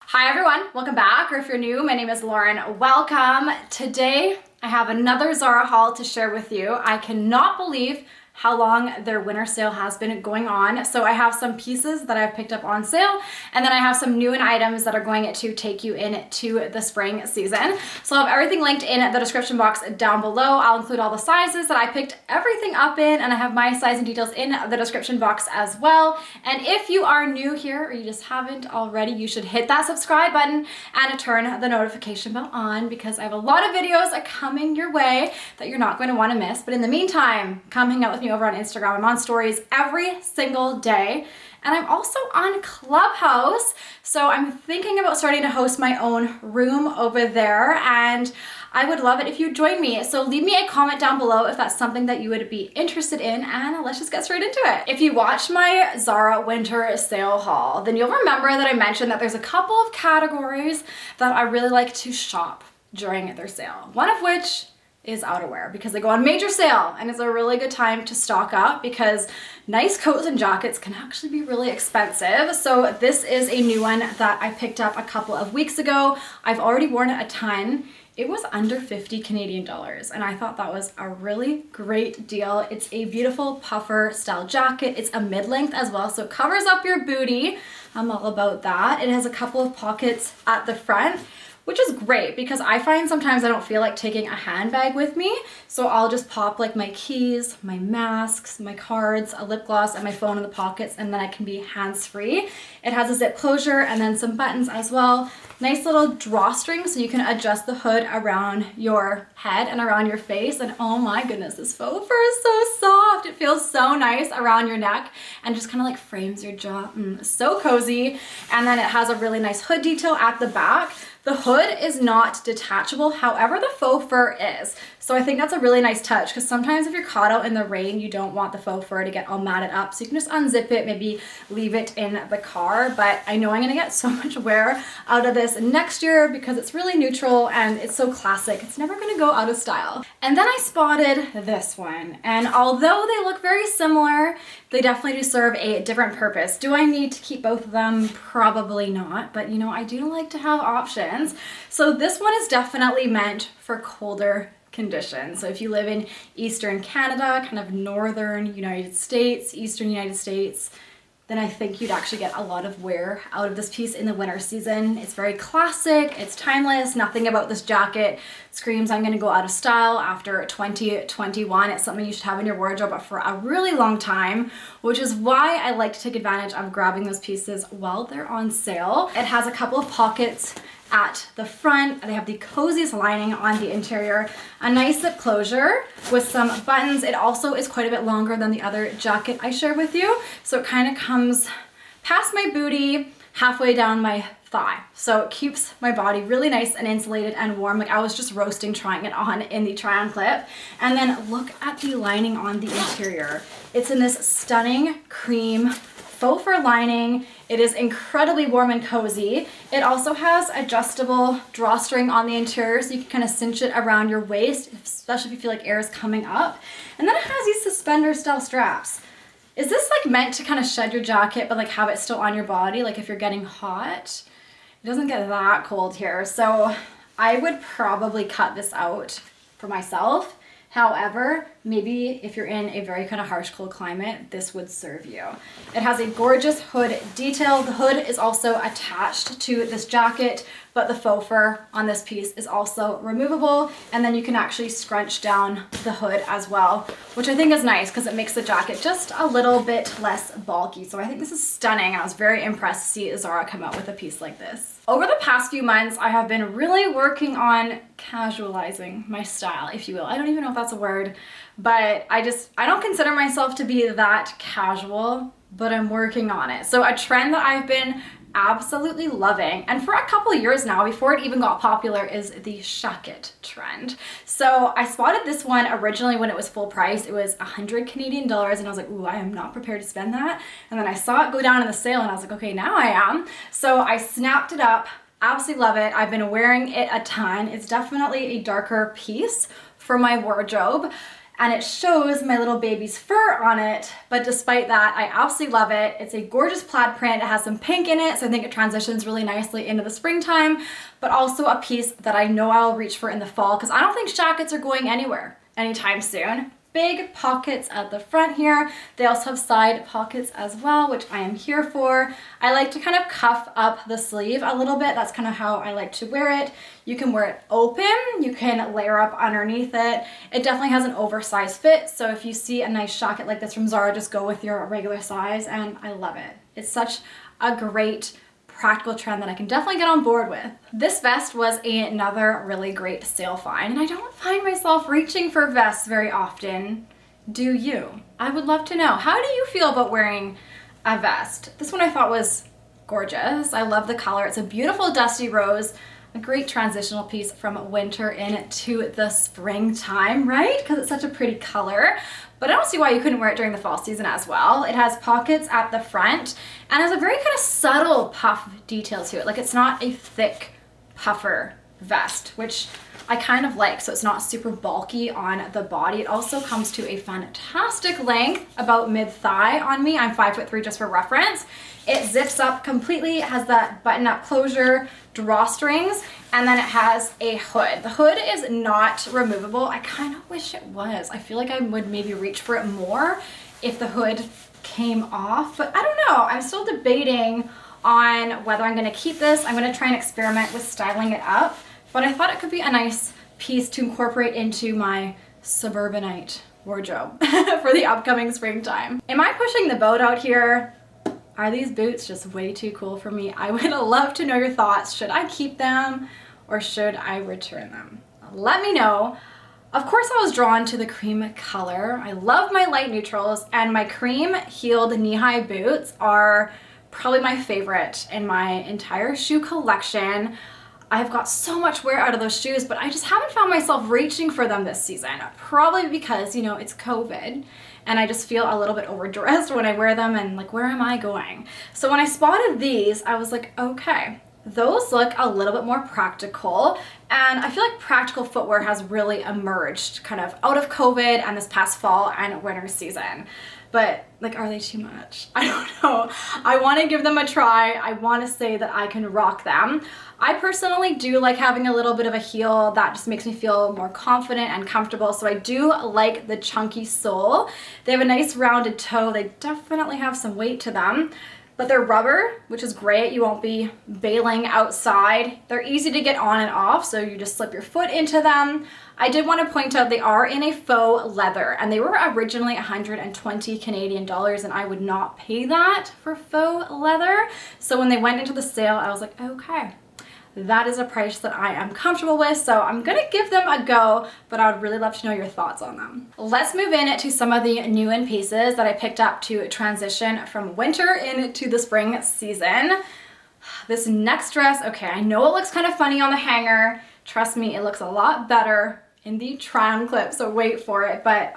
Hi everyone, welcome back, or if you're new, my name is Lauren. Welcome. Today I have another Zara haul to share with you. I cannot believe how long their winter sale has been going on. So I have some pieces that I've picked up on sale, and then I have some new items that are going to take you into the spring season. So I'll have everything linked in the description box down below. I'll include all the sizes that I picked everything up in, and I have my sizing details in the description box as well. And if you are new here or you just haven't already, you should hit that subscribe button and turn the notification bell on, because I have a lot of videos coming your way that you're not going to want to miss. But in the meantime, come hang out with me over on Instagram. I'm on stories every single day, and I'm also on Clubhouse. So I'm thinking about starting to host my own room over there, and I would love it if you join me. So leave me a comment down below if that's something that you would be interested in, and let's just get straight into it. If you watched my Zara winter sale haul, then you'll remember that I mentioned that there's a couple of categories that I really like to shop during their sale. One of which is outerwear, because they go on major sale, and it's a really good time to stock up because nice coats and jackets can actually be really expensive. So this is a new one that I picked up a couple of weeks ago. I've already worn it a ton. It was under 50 Canadian dollars, and I thought that was a really great deal. It's a beautiful puffer style jacket. It's a mid-length as well, so it covers up your booty. I'm all about that. It has a couple of pockets at the front, which is great because I find sometimes I don't feel like taking a handbag with me. So I'll just pop like my keys, my masks, my cards, a lip gloss, and my phone in the pockets, and then I can be hands-free. It has a zip closure and then some buttons as well. Nice little drawstring so you can adjust the hood around your head and around your face. And oh my goodness, this faux fur is so soft. It feels so nice around your neck and just kind of like frames your jaw. So cozy. And then it has a really nice hood detail at the back. The hood is not detachable, however the faux fur is. So I think that's a really nice touch, because sometimes if you're caught out in the rain, you don't want the faux fur to get all matted up. So you can just unzip it, maybe leave it in the car. But I know I'm gonna get so much wear out of this next year because it's really neutral and it's so classic. It's never gonna go out of style. And then I spotted this one. And although they look very similar, they definitely do serve a different purpose. Do I need to keep both of them? Probably not, but you know, I do like to have options. So this one is definitely meant for colder conditions. So if you live in Eastern Canada, kind of Northern United States, Eastern United States, then I think you'd actually get a lot of wear out of this piece in the winter season. It's very classic, it's timeless. Nothing about this jacket screams I'm gonna go out of style after 2021. It's something you should have in your wardrobe for a really long time, which is why I like to take advantage of grabbing those pieces while they're on sale. It has a couple of pockets at the front. They have the coziest lining on the interior, a nice zip closure with some buttons. It also is quite a bit longer than the other jacket I shared with you. So it kind of comes past my booty, halfway down my thigh. So it keeps my body really nice and insulated and warm. Like I was just roasting trying it on in the try on clip. And then look at the lining on the interior. It's in this stunning cream faux fur lining. It is incredibly warm and cozy. It also has adjustable drawstring on the interior, so you can kind of cinch it around your waist, especially if you feel like air is coming up. And then it has these suspender style straps. Is this like meant to kind of shed your jacket but like have it still on your body, like if you're getting hot? It doesn't get that cold here, so I would probably cut this out for myself. However, maybe if you're in a very kind of harsh cold climate, this would serve you. It has a gorgeous hood detail. The hood is also attached to this jacket, but the faux fur on this piece is also removable, and then you can actually scrunch down the hood as well, which I think is nice because it makes the jacket just a little bit less bulky. So I think this is stunning. I was very impressed to see Zara come out with a piece like this. Over the past few months, I have been really working on casualizing my style, if you will. I don't even know if that's a word, but I don't consider myself to be that casual, but I'm working on it. So a trend that I've been absolutely loving, and for a couple of years now, before it even got popular, is the shacket trend. So I spotted this one originally when it was full price. It was 100 Canadian dollars, and I was like, ooh, I am not prepared to spend that. And then I saw it go down in the sale, and I was like, okay, now I am. So I snapped it up. Absolutely love it. I've been wearing it a ton. It's definitely a darker piece for my wardrobe. and it shows my little baby's fur on it. But despite that, I absolutely love it. It's a gorgeous plaid print. It has some pink in it, so I think it transitions really nicely into the springtime, but also a piece that I know I'll reach for in the fall because I don't think shackets are going anywhere anytime soon. Big pockets at the front here. They also have side pockets as well, which I am here for. I like to kind of cuff up the sleeve a little bit. That's kind of how I like to wear it. You can wear it open, you can layer up underneath it. It definitely has an oversized fit, so if you see a nice shacket like this from Zara, just go with your regular size, and I love it. It's such a great practical trend that I can definitely get on board with. This vest was another really great sale find, and I don't find myself reaching for vests very often. Do you? I would love to know. How do you feel about wearing a vest? This one I thought was gorgeous. I love the color. It's a beautiful dusty rose, a great transitional piece from winter into the springtime, right? Because it's such a pretty color. But I don't see why you couldn't wear it during the fall season as well. It has pockets at the front and has a very kind of subtle puff detail to it. Like, it's not a thick puffer vest, which I kind of like, so it's not super bulky on the body. It also comes to a fantastic length, about mid-thigh on me. I'm 5'3" just for reference. It zips up completely, it has that button-up closure, drawstrings, and then it has a hood. The hood is not removable. I kind of wish it was. I feel like I would maybe reach for it more if the hood came off, but I don't know. I'm still debating on whether I'm gonna keep this. I'm gonna try and experiment with styling it up, but I thought it could be a nice piece to incorporate into my suburbanite wardrobe for the upcoming springtime. Am I pushing the boat out here? Are these boots just way too cool for me? I would love to know your thoughts. Should I keep them or should I return them? Let me know. Of course, I was drawn to the cream color. I love my light neutrals, and my cream heeled knee-high boots are probably my favorite in my entire shoe collection. I've got so much wear out of those shoes, but I just haven't found myself reaching for them this season. Probably because, you know, it's COVID and I just feel a little bit overdressed when I wear them and like, where am I going? So when I spotted these, I was like, okay, those look a little bit more practical, and I feel like practical footwear has really emerged kind of out of COVID and this past fall and winter season. But like, are they too much? I don't know. I want to give them a try. I want to say that I can rock them. I personally do like having a little bit of a heel. That just makes me feel more confident and comfortable. So I do like the chunky sole. They have a nice rounded toe. They definitely have some weight to them, but they're rubber, which is great. You won't be bailing outside. They're easy to get on and off, so you just slip your foot into them. I did want to point out they are in a faux leather, and they were originally 120 Canadian dollars, and I would not pay that for faux leather. So when they went into the sale, I was like, okay, that is a price that I am comfortable with, so I'm gonna give them a go, but I would really love to know your thoughts on them. Let's move into some of the new in pieces that I picked up to transition from winter into the spring season. This next dress, okay, I know it looks kind of funny on the hanger. Trust me, it looks a lot better in the try-on clip, so wait for it, but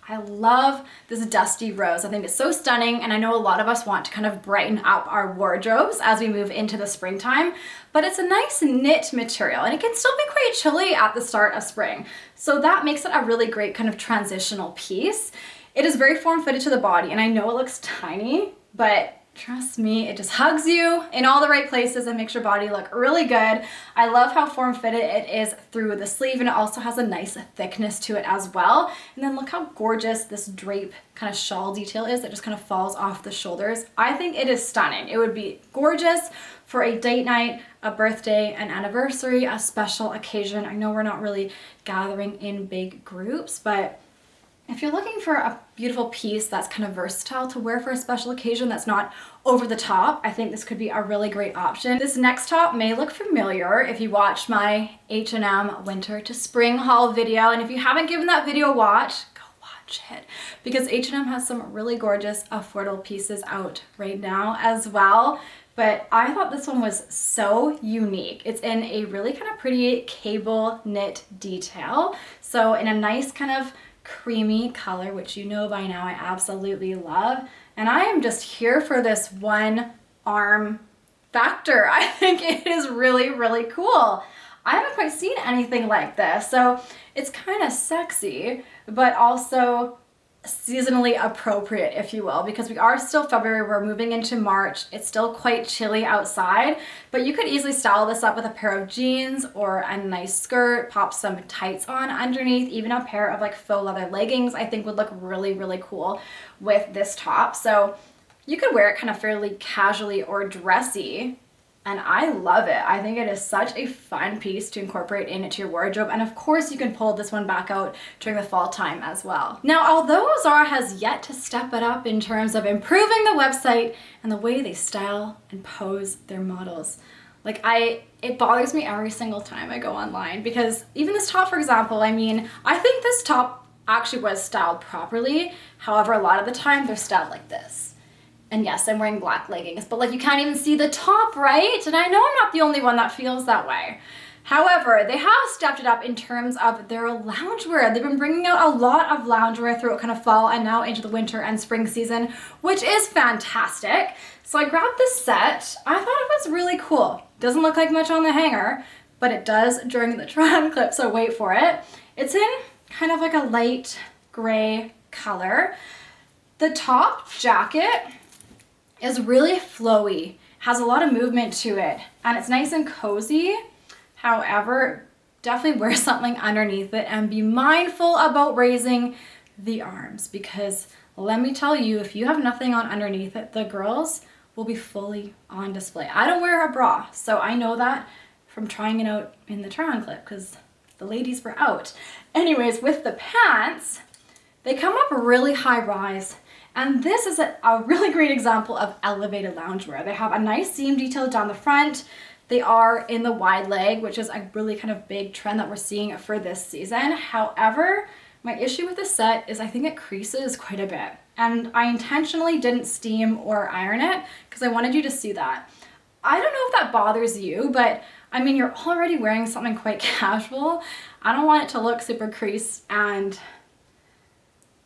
I love this dusty rose. I think it's so stunning, and I know a lot of us want to kind of brighten up our wardrobes as we move into the springtime, but it's a nice knit material, and it can still be quite chilly at the start of spring. So that makes it a really great kind of transitional piece. It is very form-fitted to the body, and I know it looks tiny, but trust me, it just hugs you in all the right places and makes your body look really good. I love how form-fitted it is through the sleeve, and it also has a nice thickness to it as well. And then look how gorgeous this drape kind of shawl detail is that just kind of falls off the shoulders. I think it is stunning. It would be gorgeous for a date night, a birthday, an anniversary, a special occasion. I know we're not really gathering in big groups, but if you're looking for a beautiful piece that's kind of versatile to wear for a special occasion that's not over the top, I think this could be a really great option. This next top may look familiar if you watched my H&M winter to spring haul video, and if you haven't given that video a watch, go watch it, because H&M has some really gorgeous affordable pieces out right now as well. But I thought this one was so unique. It's in a really kind of pretty cable knit detail, so in a nice kind of creamy color, which you know by now I absolutely love. And I am just here for this one arm factor. I think it is really, really cool. I haven't quite seen anything like this. So it's kind of sexy, but also seasonally appropriate, if you will, because we are still February, we're moving into March. It's still quite chilly outside, but you could easily style this up with a pair of jeans or a nice skirt, pop some tights on underneath, even a pair of like faux leather leggings I think would look really, really cool with this top. So you could wear it kind of fairly casually or dressy, and I love it. I think it is such a fun piece to incorporate into your wardrobe. And of course you can pull this one back out during the fall time as well. Now, although Zara has yet to step it up in terms of improving the website and the way they style and pose their models, like it bothers me every single time I go online, because even this top, for example, I mean, I think this top actually was styled properly. However, a lot of the time they're styled like this. And yes, I'm wearing black leggings, but like you can't even see the top, right? And I know I'm not the only one that feels that way. However, they have stepped it up in terms of their loungewear. They've been bringing out a lot of loungewear throughout kind of fall and now into the winter and spring season, which is fantastic. So I grabbed this set. I thought it was really cool. Doesn't look like much on the hanger, but it does during the try-on clip, so wait for it. It's in kind of like a light gray color. The top jacket is really flowy, has a lot of movement to it, and it's nice and cozy. However, definitely wear something underneath it and be mindful about raising the arms, because let me tell you, if you have nothing on underneath it, the girls will be fully on display. I don't wear a bra, so I know that from trying it out in the try-on clip because the ladies were out. Anyways, with the pants, they come up really high rise. And this is a really great example of elevated loungewear. They have a nice seam detail down the front. They are in the wide leg, which is a really kind of big trend that we're seeing for this season. However, my issue with this set is I think it creases quite a bit. And I intentionally didn't steam or iron it because I wanted you to see that. I don't know if that bothers you, but I mean, you're already wearing something quite casual. I don't want it to look super creased and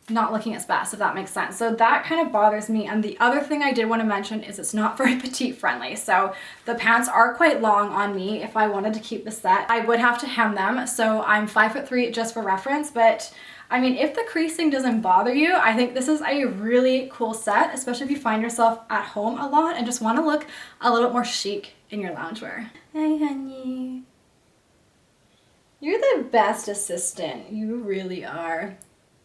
not looking its best, if that makes sense. So that kind of bothers me. And the other thing I did want to mention is it's not very petite friendly. So the pants are quite long on me. If I wanted to keep the set, I would have to hem them. So I'm 5'3" just for reference, but I mean, if the creasing doesn't bother you, I think this is a really cool set, especially if you find yourself at home a lot and just want to look a little more chic in your loungewear. Hey, honey. You're the best assistant. You really are.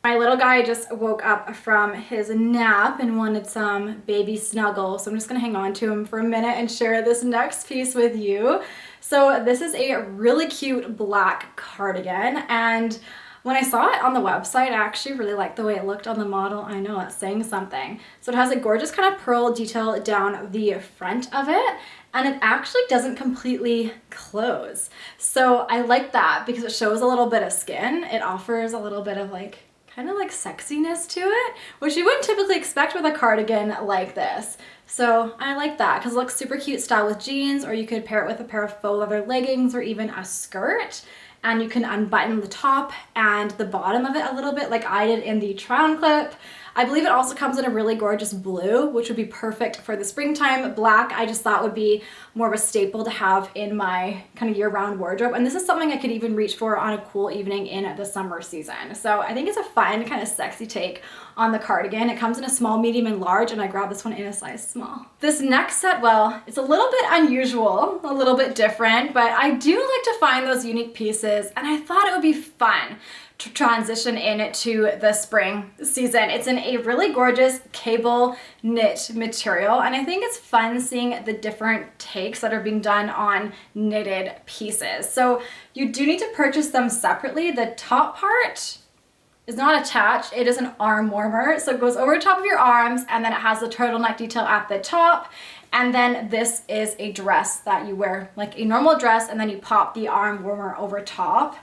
My little guy just woke up from his nap and wanted some baby snuggle, so I'm just gonna hang on to him for a minute and share this next piece with you. So this is a really cute black cardigan, and when I saw it on the website, I actually really liked the way it looked on the model. I know, that's saying something. So it has a gorgeous kind of pearl detail down the front of it, and it actually doesn't completely close. So I like that because it shows a little bit of skin. It offers a little bit of like kind of like sexiness to it, which you wouldn't typically expect with a cardigan like this. So I like that because it looks super cute style with jeans, or you could pair it with a pair of faux leather leggings or even a skirt. And you can unbutton the top and the bottom of it a little bit like I did in the try-on clip. I believe it also comes in a really gorgeous blue, which would be perfect for the springtime. Black, I just thought would be more of a staple to have in my kind of year-round wardrobe. And this is something I could even reach for on a cool evening in the summer season. So I think it's a fun, kind of sexy take on the cardigan. It comes in a small, medium, and large, and I grabbed this one in a size small. This next set, well, it's a little bit unusual, a little bit different, but I do like to find those unique pieces, and I thought it would be fun to transition into the spring season. It's in a really gorgeous cable knit material, and I think it's fun seeing the different takes that are being done on knitted pieces. So you do need to purchase them separately. The top part is not attached, it is an arm warmer. So it goes over the top of your arms, and then it has the turtleneck detail at the top. And then this is a dress that you wear like a normal dress, and then you pop the arm warmer over top.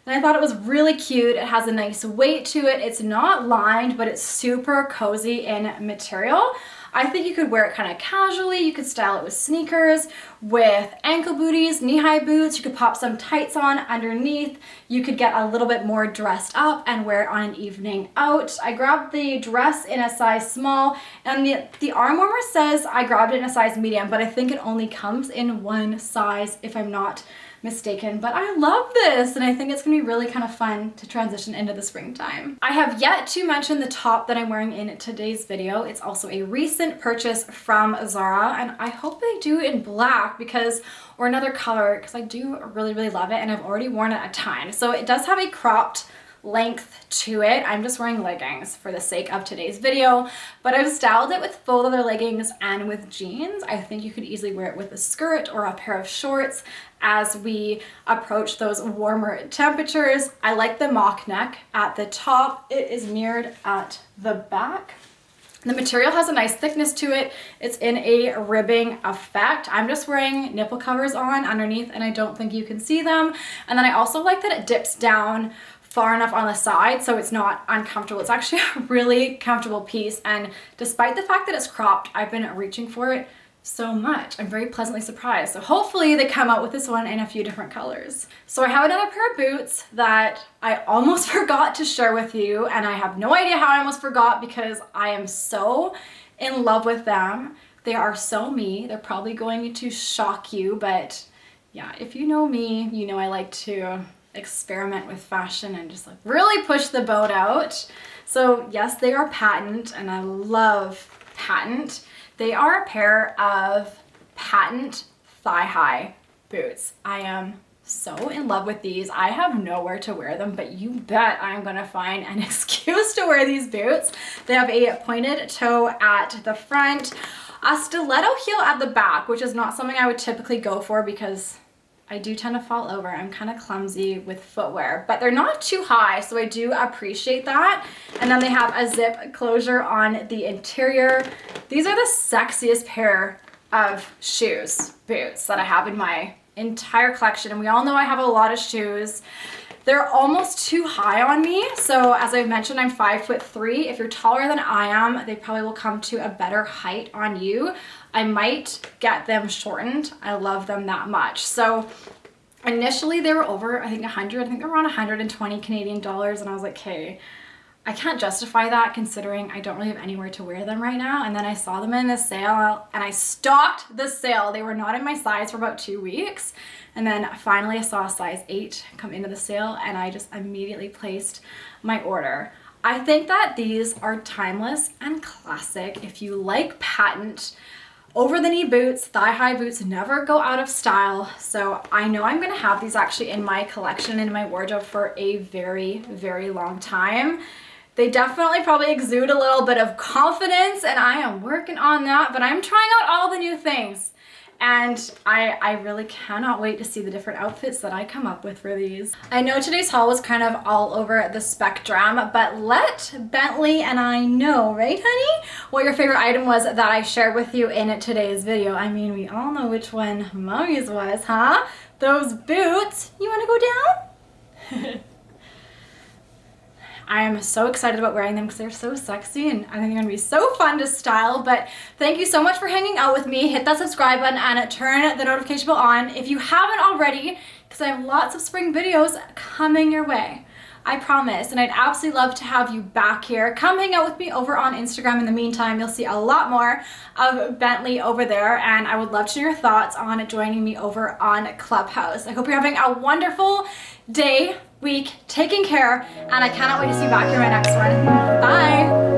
And I thought it was really cute. It has a nice weight to it. It's not lined, but it's super cozy in material. I think you could wear it kind of casually. You could style it with sneakers, with ankle booties, knee-high boots. You could pop some tights on underneath. You could get a little bit more dressed up and wear it on an evening out. I grabbed the dress in a size small, and the arm warmer says I grabbed it in a size medium, but I think it only comes in one size if I'm not mistaken. But I love this, and I think it's gonna be really kind of fun to transition into the springtime. I have yet to mention the top that I'm wearing in today's video. It's also a recent purchase from Zara, and I hope they do in black or another color, because I do really, really love it, and I've already worn it a ton. So it does have a cropped length to it. I'm just wearing leggings for the sake of today's video, but I've styled it with faux leather leggings and with jeans. I think you could easily wear it with a skirt or a pair of shorts as we approach those warmer temperatures. I like the mock neck at the top. It is mirrored at the back. The material has a nice thickness to it. It's in a ribbing effect. I'm just wearing nipple covers on underneath, and I don't think you can see them. And then I also like that it dips down far enough on the side so it's not uncomfortable. It's actually a really comfortable piece, and despite the fact that it's cropped, I've been reaching for it so much. I'm very pleasantly surprised. So hopefully they come out with this one in a few different colors. So I have another pair of boots that I almost forgot to share with you, and I have no idea how I almost forgot because I am so in love with them. They are so me. They're probably going to shock you, but yeah, if you know me, you know I like to experiment with fashion and just like really push the boat out. So yes, they are patent, and I love patent. They are a pair of patent thigh-high boots. I am so in love with these. I have nowhere to wear them, but you bet I'm gonna find an excuse to wear these boots. They have a pointed toe at the front, a stiletto heel at the back, which is not something I would typically go for because I do tend to fall over. I'm kind of clumsy with footwear, but they're not too high, so I do appreciate that. And then they have a zip closure on the interior. These are the sexiest pair of boots that I have in my entire collection. And we all know I have a lot of shoes. They're almost too high on me. So as I mentioned, I'm 5'3". If you're taller than I am, they probably will come to a better height on you. I might get them shortened. I love them that much. So initially they were over, I think 100, I think they're around 120 Canadian dollars. And I was like, hey, I can't justify that considering I don't really have anywhere to wear them right now. And then I saw them in the sale and I stalked the sale. They were not in my size for about 2 weeks. And then finally I saw a size 8 come into the sale, and I just immediately placed my order. I think that these are timeless and classic. If you like patent, over the knee boots, thigh-high boots never go out of style. So I know I'm gonna have these actually in my collection, in my wardrobe for a very, very long time. They definitely probably exude a little bit of confidence, and I am working on that, but I'm trying out all the new things. And I really cannot wait to see the different outfits that I come up with for these. I know today's haul was kind of all over the spectrum, but let Bentley and I know, right honey, what your favorite item was that I shared with you in today's video. I mean, we all know which one mommy's was, huh? Those boots. You wanna go down? I am so excited about wearing them because they're so sexy, and I think they're gonna be so fun to style. But thank you so much for hanging out with me. Hit that subscribe button and turn the notification bell on if you haven't already, because I have lots of spring videos coming your way. I promise, and I'd absolutely love to have you back here. Come hang out with me over on Instagram. In the meantime, you'll see a lot more of Bentley over there, and I would love to know your thoughts on joining me over on Clubhouse. I hope you're having a wonderful day, week, taking care, and I cannot wait to see you back here in my next one. Bye!